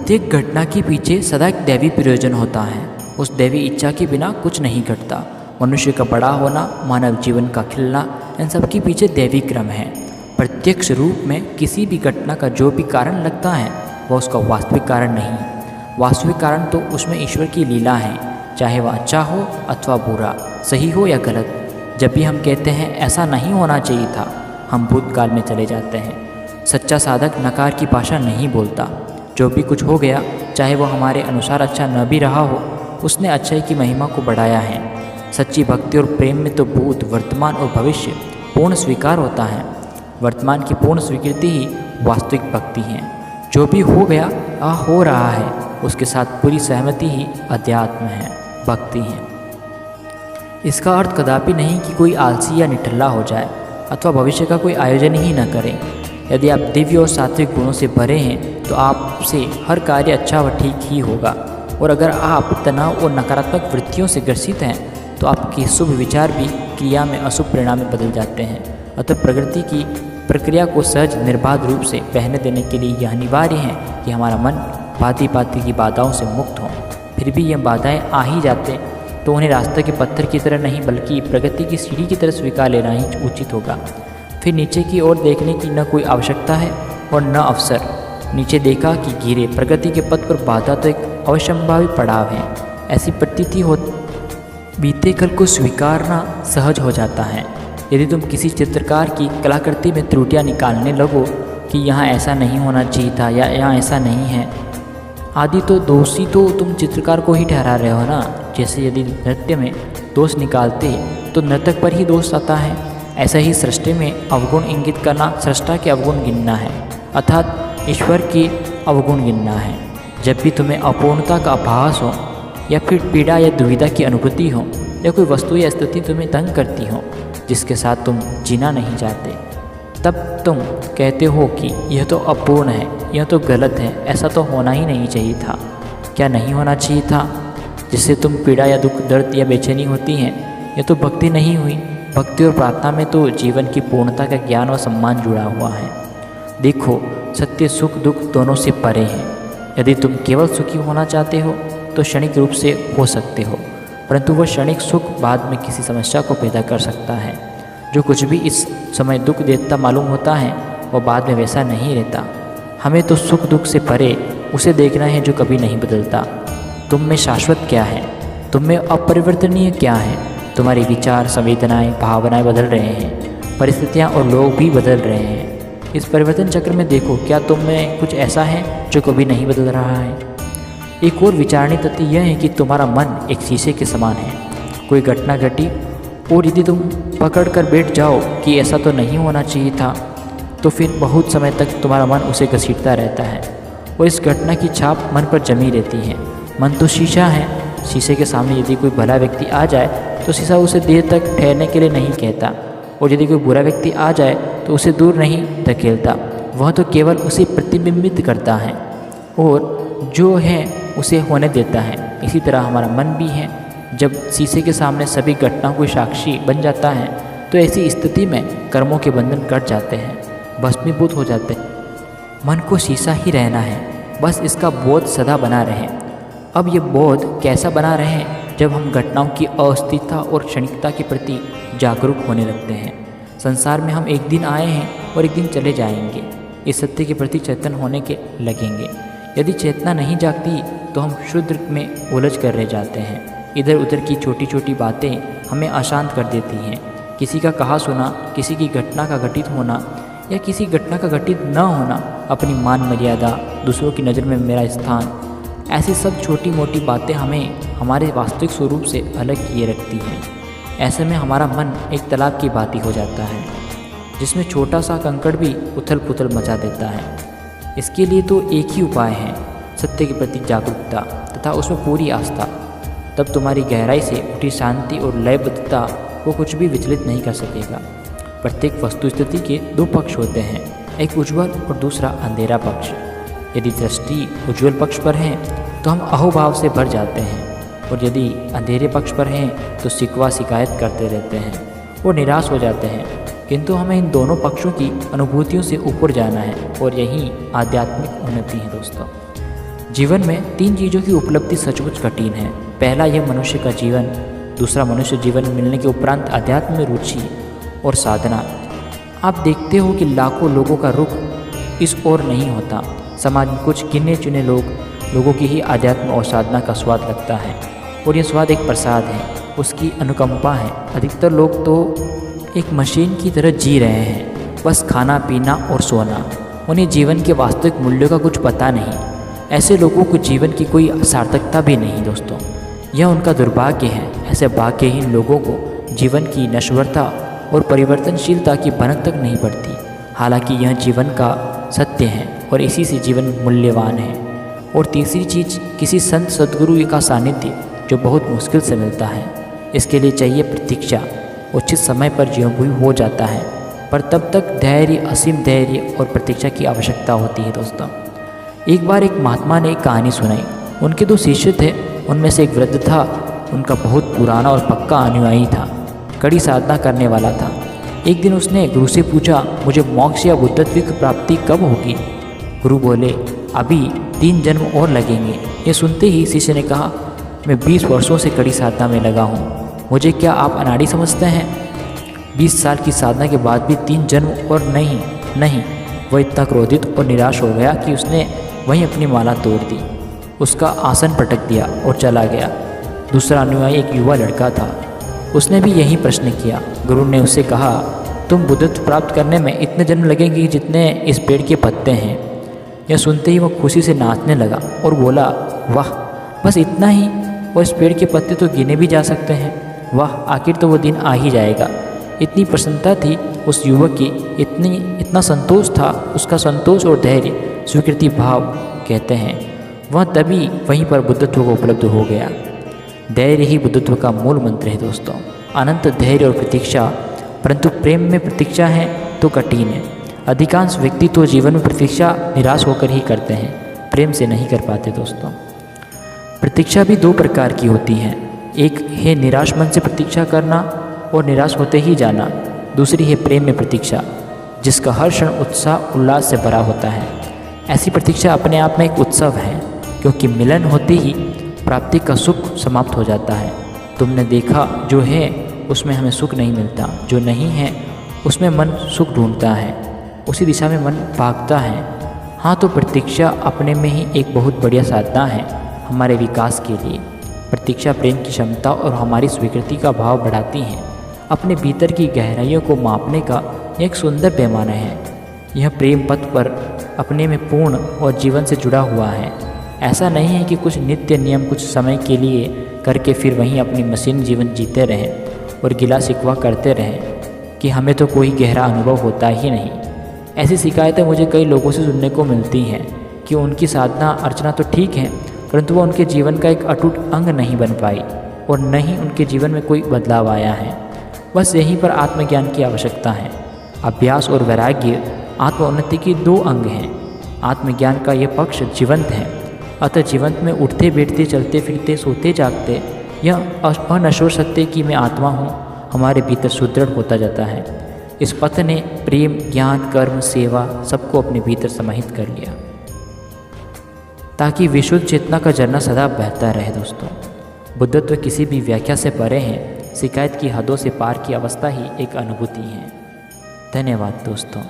प्रत्येक घटना के पीछे सदा एक दैवी प्रयोजन होता है। उस दैवी इच्छा के बिना कुछ नहीं घटता। मनुष्य का बड़ा होना, मानव जीवन का खिलना, इन सब के पीछे दैवी क्रम है। प्रत्यक्ष रूप में किसी भी घटना का जो भी कारण लगता है वह उसका वास्तविक कारण नहीं। वास्तविक कारण तो उसमें ईश्वर की लीला है, चाहे वह अच्छा हो अथवा बुरा, सही हो या गलत। जब भी हम कहते हैं ऐसा नहीं होना चाहिए था, हम भूतकाल में चले जाते हैं। सच्चा साधक नकार की भाषा नहीं बोलता। जो भी कुछ हो गया, चाहे वो हमारे अनुसार अच्छा न भी रहा हो, उसने अच्छाई की महिमा को बढ़ाया है। सच्ची भक्ति और प्रेम में तो भूत, वर्तमान और भविष्य पूर्ण स्वीकार होता है। वर्तमान की पूर्ण स्वीकृति ही वास्तविक भक्ति है। जो भी हो गया हो रहा है, उसके साथ पूरी सहमति ही अध्यात्म है, भक्ति है। इसका अर्थ कदापि नहीं कि कोई आलसी या निठल्ला हो जाए अथवा भविष्य का कोई आयोजन ही न करें। यदि आप दिव्य और सात्विक गुणों से भरे हैं तो आपसे हर कार्य अच्छा व ठीक ही होगा। और अगर आप तनाव और नकारात्मक वृत्तियों से ग्रसित हैं तो आपके शुभ विचार भी क्रिया में अशुभ परिणाम में बदल जाते हैं। अतः प्रकृति की प्रक्रिया को सहज निर्बाध रूप से बहने देने के लिए यह अनिवार्य है कि हमारा मन भांति भांति की बाधाओं से मुक्त हो। फिर भी यह बाधाएं आ ही जाते तो उन्हें रास्ते के पत्थर की तरह नहीं बल्कि प्रगति की सीढ़ी की तरह स्वीकार लेना ही उचित होगा। फिर नीचे की ओर देखने की न कोई आवश्यकता है और न अवसर। नीचे देखा कि गिरे, प्रगति के पथ पर बाधा तो एक अवश्यंभावी पड़ाव है। ऐसी प्रतीति हो बीते कल को स्वीकारना सहज हो जाता है। यदि तुम किसी चित्रकार की कलाकृति में त्रुटियां निकालने लगो कि यहाँ ऐसा नहीं होना चाहिए था या यहाँ ऐसा नहीं है आदि, तो दोषी तो तुम चित्रकार को ही ठहरा रहे हो ना। जैसे यदि नृत्य में दोष निकालते तो नर्तक पर ही दोष आता है, ऐसा ही सृष्टि में अवगुण इंगित करना सृष्टा के अवगुण गिनना है, अर्थात ईश्वर के अवगुण गिनना है। जब भी तुम्हें अपूर्णता का आभास हो या फिर पीड़ा या दुविधा की अनुभूति हो या कोई वस्तु या स्थिति तुम्हें तंग करती हो जिसके साथ तुम जीना नहीं चाहते, तब तुम कहते हो कि यह तो अपूर्ण है, यह तो गलत है, ऐसा तो होना ही नहीं चाहिए था। क्या नहीं होना चाहिए था? जिससे तुम पीड़ा या दुख, दर्द या बेचैनी होती हैं, यह तो भक्ति नहीं हुई। भक्ति और प्रार्थना में तो जीवन की पूर्णता का ज्ञान और सम्मान जुड़ा हुआ है। देखो, सत्य सुख दुख दोनों से परे है। यदि तुम केवल सुखी होना चाहते हो तो क्षणिक रूप से हो सकते हो, परंतु वह क्षणिक सुख बाद में किसी समस्या को पैदा कर सकता है। जो कुछ भी इस समय दुख देता मालूम होता है वह बाद में वैसा नहीं रहता। हमें तो सुख दुख से परे उसे देखना है जो कभी नहीं बदलता। तुम में शाश्वत क्या है? तुम में अपरिवर्तनीय क्या है? तुम्हारे विचार, संवेदनाएं, भावनाएं बदल रहे हैं, परिस्थितियां और लोग भी बदल रहे हैं। इस परिवर्तन चक्र में देखो, क्या तुम में कुछ ऐसा है जो कभी नहीं बदल रहा है? एक और विचारणीय तथ्य यह है कि तुम्हारा मन एक शीशे के समान है। कोई घटना घटी और यदि तुम पकड़ कर बैठ जाओ कि ऐसा तो नहीं होना चाहिए था, तो फिर बहुत समय तक तुम्हारा मन उसे घसीटता रहता है और इस घटना की छाप मन पर जमी रहती है। मन तो शीशा है। शीशे के सामने यदि कोई भला व्यक्ति आ जाए तो शीशा उसे देर तक ठहरने के लिए नहीं कहता, और यदि कोई बुरा व्यक्ति आ जाए तो उसे दूर नहीं धकेलता। वह तो केवल उसे प्रतिबिंबित करता है और जो है उसे होने देता है। इसी तरह हमारा मन भी है। जब शीशे के सामने सभी घटनाओं को साक्षी बन जाता है तो ऐसी स्थिति में कर्मों के बंधन कट जाते हैं, भस्मीभूत हो जाते हैं। मन को शीशा ही रहना है, बस इसका बोध सदा बना रहे। अब ये बोध कैसा बना रहे? जब हम घटनाओं की अस्थिरता और क्षणिकता के प्रति जागरूक होने लगते हैं। संसार में हम एक दिन आए हैं और एक दिन चले जाएंगे। इस सत्य के प्रति चेतन होने के लगेंगे। यदि चेतना नहीं जागती तो हम क्षुद्र में उलझ कर रह जाते हैं। इधर उधर की छोटी छोटी बातें हमें अशांत कर देती हैं। किसी का कहा सुना, किसी की घटना का घटित होना या किसी घटना का घटित न होना, अपनी मान मर्यादा, दूसरों की नज़र में मेरा स्थान, ऐसी सब छोटी मोटी बातें हमें हमारे वास्तविक स्वरूप से अलग किए रखती हैं। ऐसे में हमारा मन एक तालाब की भांति हो जाता है जिसमें छोटा सा कंकड़ भी उथल पुथल मचा देता है। इसके लिए तो एक ही उपाय है, सत्य के प्रति जागरूकता तथा उसमें पूरी आस्था। तब तुम्हारी गहराई से उठी शांति और लयबद्धता को कुछ भी विचलित नहीं कर सकेगा। प्रत्येक वस्तु स्थिति के दो पक्ष होते हैं, एक उज्ज्वल और दूसरा अंधेरा पक्ष। यदि दृष्टि उज्ज्वल पक्ष पर है तो हम अहोभाव से भर जाते हैं, और यदि अंधेरे पक्ष पर हैं तो शिकवा शिकायत करते रहते हैं और निराश हो जाते हैं। किंतु हमें इन दोनों पक्षों की अनुभूतियों से ऊपर जाना है, और यही आध्यात्मिक उन्नति है दोस्तों। जीवन में 3 चीज़ों की उपलब्धि सचमुच कठिन है। पहला, यह मनुष्य का जीवन। दूसरा, मनुष्य जीवन मिलने के उपरांत अध्यात्म में रुचि और साधना। आप देखते हो कि लाखों लोगों का रुख इस ओर नहीं होता। समाज में कुछ गिने चुने लोगों की ही अध्यात्म और साधना का स्वाद लगता है, और यह स्वाद एक प्रसाद है, उसकी अनुकंपा है। अधिकतर लोग तो एक मशीन की तरह जी रहे हैं, बस खाना पीना और सोना। उन्हें जीवन के वास्तविक मूल्यों का कुछ पता नहीं। ऐसे लोगों को जीवन की कोई सार्थकता भी नहीं दोस्तों, यह उनका दुर्भाग्य है। ऐसे भाग्यहीन लोगों को जीवन की नश्वरता और परिवर्तनशीलता की भनक तक नहीं पड़ती। हालांकि यह जीवन का सत्य है और इसी से जीवन मूल्यवान है। और तीसरी चीज़, किसी संत सद्गुरु का सानिध्य जो बहुत मुश्किल से मिलता है। इसके लिए चाहिए प्रतीक्षा। उचित समय पर ज्यों भी हो जाता है, पर तब तक धैर्य, असीम धैर्य और प्रतीक्षा की आवश्यकता होती है दोस्तों। एक बार एक महात्मा ने एक कहानी सुनाई। उनके 2 शिष्य थे। उनमें से एक वृद्ध था। उनका बहुत पुराना और पक्का अनुयायी था, कड़ी साधना करने वाला था। एक दिन उसने गुरु से पूछा, मुझे मोक्ष या बुद्धत्व की प्राप्ति कब होगी? गुरु बोले, अभी 3 जन्म और लगेंगे। ये सुनते ही शिष्य ने कहा, मैं 20 वर्षों से कड़ी साधना में लगा हूँ, मुझे क्या आप अनाड़ी समझते हैं? 20 साल की साधना के बाद भी 3 जन्म और नहीं। वह इतना क्रोधित और निराश हो गया कि उसने वहीं अपनी माला तोड़ दी, उसका आसन पटक दिया और चला गया। दूसरा अनुयायी एक युवा लड़का था। उसने भी यही प्रश्न किया। गुरु ने उससे कहा, तुम बुद्धत्व प्राप्त करने में इतने जन्म लगेंगे जितने इस पेड़ के पत्ते हैं। यह सुनते ही वह खुशी से नाचने लगा और बोला, वाह, बस इतना ही? और इस पेड़ के पत्ते तो गिने भी जा सकते हैं। वाह, आखिर तो वो दिन आ ही जाएगा। इतनी प्रसन्नता थी उस युवक की, इतना संतोष था। उसका संतोष और धैर्य स्वीकृति भाव कहते हैं, वह तभी वहीं पर बुद्धत्व को उपलब्ध हो गया। धैर्य ही बुद्धत्व का मूल मंत्र है दोस्तों। अनंत धैर्य और प्रतीक्षा। परंतु प्रेम में प्रतीक्षा है तो कठिन है। अधिकांश व्यक्ति तो जीवन में प्रतीक्षा निराश होकर ही करते हैं, प्रेम से नहीं कर पाते दोस्तों। प्रतीक्षा भी 2 प्रकार की होती हैं। एक है निराश मन से प्रतीक्षा करना और निराश होते ही जाना। दूसरी है प्रेम में प्रतीक्षा, जिसका हर क्षण उत्साह उल्लास से भरा होता है। ऐसी प्रतीक्षा अपने आप में एक उत्सव है, क्योंकि मिलन होते ही प्राप्ति का सुख समाप्त हो जाता है। तुमने देखा, जो है उसमें हमें सुख नहीं मिलता, जो नहीं है उसमें मन सुख ढूंढता है, उसी दिशा में मन भागता है। हाँ, तो प्रतीक्षा अपने में ही एक बहुत बढ़िया साधना है हमारे विकास के लिए। प्रतीक्षा प्रेम की क्षमता और हमारी स्वीकृति का भाव बढ़ाती है। अपने भीतर की गहराइयों को मापने का एक सुंदर पैमाना है। यह प्रेम पथ पर अपने में पूर्ण और जीवन से जुड़ा हुआ है। ऐसा नहीं है कि कुछ नित्य नियम कुछ समय के लिए करके फिर वहीं अपनी मशीन जीवन जीते रहें और गिला शिकवा करते रहें कि हमें तो कोई गहरा अनुभव होता ही नहीं। ऐसी शिकायतें मुझे कई लोगों से सुनने को मिलती हैं कि उनकी साधना अर्चना तो ठीक है, परंतु वह उनके जीवन का एक अटूट अंग नहीं बन पाई और न ही उनके जीवन में कोई बदलाव आया है। बस यहीं पर आत्मज्ञान की आवश्यकता है। अभ्यास और वैराग्य आत्मोन्नति के 2 अंग हैं। आत्मज्ञान का यह पक्ष जीवंत है, अतः जीवंत में उठते बैठते चलते फिरते सोते जागते यह अनश्वर सत्य कि मैं आत्मा हूँ हमारे भीतर सुदृढ़ होता जाता है। इस पथ ने प्रेम, ज्ञान, कर्म, सेवा सबको अपने भीतर समाहित कर लिया, ताकि विश्व चेतना का झरना सदा बहता रहे दोस्तों। बुद्धत्व किसी भी व्याख्या से परे है। शिकायत की हदों से पार की अवस्था ही एक अनुभूति है। धन्यवाद दोस्तों।